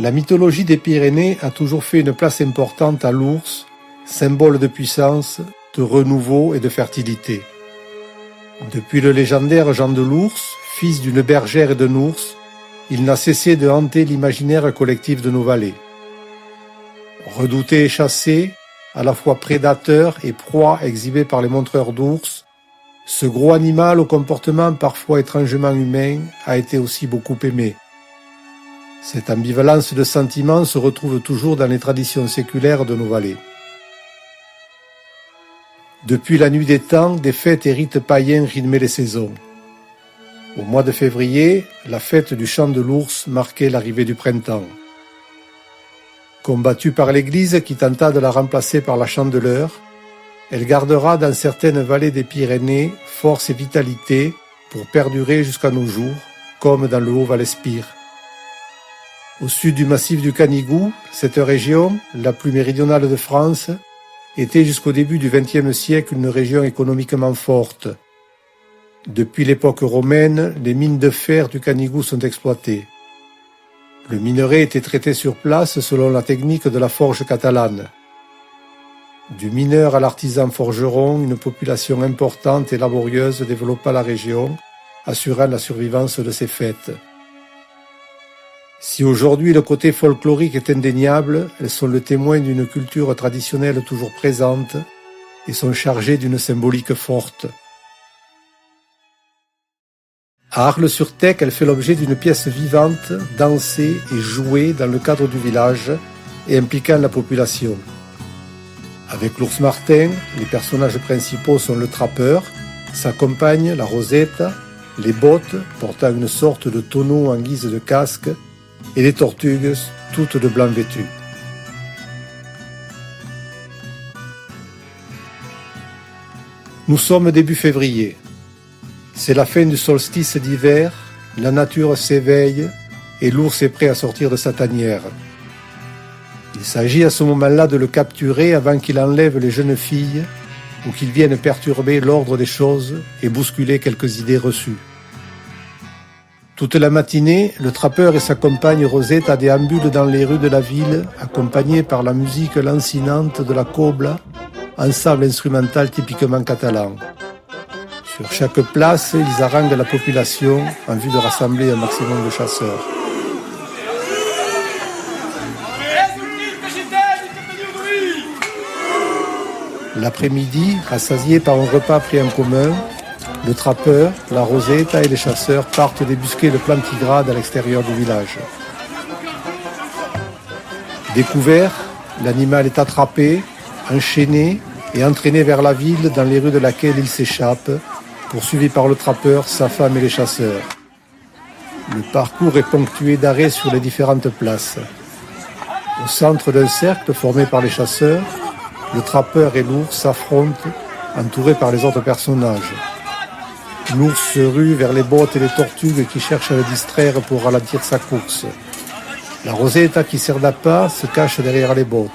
La mythologie des Pyrénées a toujours fait une place importante à l'ours, symbole de puissance, de renouveau et de fertilité. Depuis le légendaire Jean de l'Ours, fils d'une bergère et d'un ours, il n'a cessé de hanter l'imaginaire collectif de nos vallées. Redouté et chassé, à la fois prédateur et proie exhibée par les montreurs d'ours, ce gros animal au comportement parfois étrangement humain a été aussi beaucoup aimé. Cette ambivalence de sentiments se retrouve toujours dans les traditions séculaires de nos vallées. Depuis la nuit des temps, des fêtes et rites païens rythmaient les saisons. Au mois de février, la fête du chant de l'ours marquait l'arrivée du printemps. Combattue par l'Église qui tenta de la remplacer par la Chandeleur, elle gardera dans certaines vallées des Pyrénées force et vitalité pour perdurer jusqu'à nos jours, comme dans le Haut-Val-Espire. Au sud du massif du Canigou, cette région, la plus méridionale de France, était jusqu'au début du XXe siècle une région économiquement forte. Depuis l'époque romaine, les mines de fer du Canigou sont exploitées. Le minerai était traité sur place selon la technique de la forge catalane. Du mineur à l'artisan forgeron, une population importante et laborieuse développa la région, assurant la survivance de ces fêtes. Si aujourd'hui le côté folklorique est indéniable, elles sont le témoin d'une culture traditionnelle toujours présente et sont chargées d'une symbolique forte. À Arles-sur-Tech, elle fait l'objet d'une pièce vivante, dansée et jouée dans le cadre du village et impliquant la population. Avec l'ours Martin, les personnages principaux sont le trappeur, sa compagne, la Rosetta, les bottes, portant une sorte de tonneau en guise de casque, et les tortugues, toutes de blanc vêtues. Nous sommes début février. C'est la fin du solstice d'hiver, la nature s'éveille et l'ours est prêt à sortir de sa tanière. Il s'agit à ce moment-là de le capturer avant qu'il enlève les jeunes filles ou qu'il vienne perturber l'ordre des choses et bousculer quelques idées reçues. Toute la matinée, le trappeur et sa compagne Rosetta déambulent dans les rues de la ville, accompagnés par la musique lancinante de la cobla, ensemble instrumental typiquement catalan. Sur chaque place, ils haranguent la population en vue de rassembler un maximum de chasseurs. L'après-midi, rassasiés par un repas pris en commun, le trappeur, la Rosetta et les chasseurs partent débusquer le plantigrade à l'extérieur du village. Découvert, l'animal est attrapé, enchaîné et entraîné vers la ville dans les rues de laquelle il s'échappe, poursuivi par le trappeur, sa femme et les chasseurs. Le parcours est ponctué d'arrêts sur les différentes places. Au centre d'un cercle formé par les chasseurs, le trappeur et l'ours s'affrontent, entourés par les autres personnages. L'ours se rue vers les bottes et les tortugues qui cherchent à le distraire pour ralentir sa course. La Rosetta, qui sert d'appât, se cache derrière les bottes.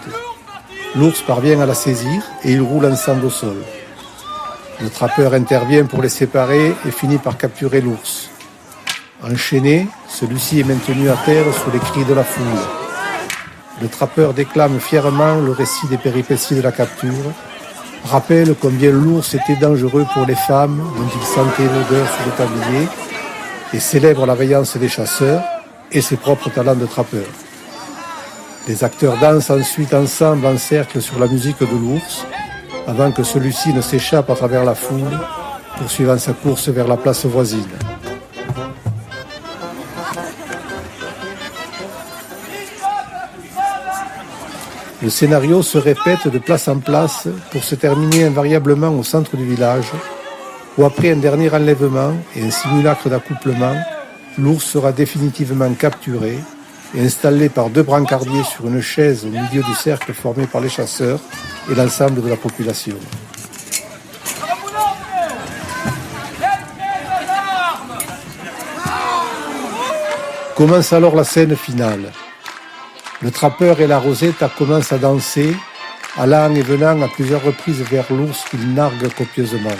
L'ours parvient à la saisir et ils roulent ensemble au sol. Le trappeur intervient pour les séparer et finit par capturer l'ours. Enchaîné, celui-ci est maintenu à terre sous les cris de la foule. Le trappeur déclame fièrement le récit des péripéties de la capture, rappelle combien l'ours était dangereux pour les femmes dont il sentait l'odeur sous le tablier et célèbre la vaillance des chasseurs et ses propres talents de trappeur. Les acteurs dansent ensuite ensemble en cercle sur la musique de l'ours avant que celui-ci ne s'échappe à travers la foule, poursuivant sa course vers la place voisine. Le scénario se répète de place en place pour se terminer invariablement au centre du village, où après un dernier enlèvement et un simulacre d'accouplement, l'ours sera définitivement capturé et installé par 2 brancardiers sur une chaise au milieu du cercle formé par les chasseurs et l'ensemble de la population. Commence alors la scène finale. Le trappeur et la Rosetta commencent à danser, allant et venant à plusieurs reprises vers l'ours qu'ils narguent copieusement.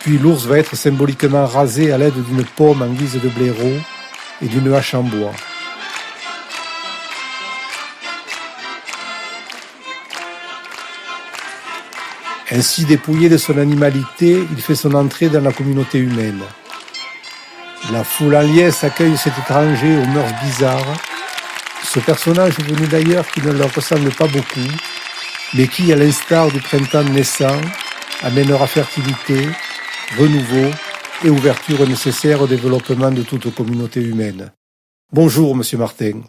Puis l'ours va être symboliquement rasé à l'aide d'une paume en guise de blaireau et d'une hache en bois. Ainsi dépouillé de son animalité, il fait son entrée dans la communauté humaine. La foule en liesse accueille cet étranger aux mœurs bizarres, ce personnage venu d'ailleurs qui ne leur ressemble pas beaucoup, mais qui, à l'instar du printemps naissant, amènera fertilité, renouveau et ouverture nécessaire au développement de toute communauté humaine. Bonjour, monsieur Martin.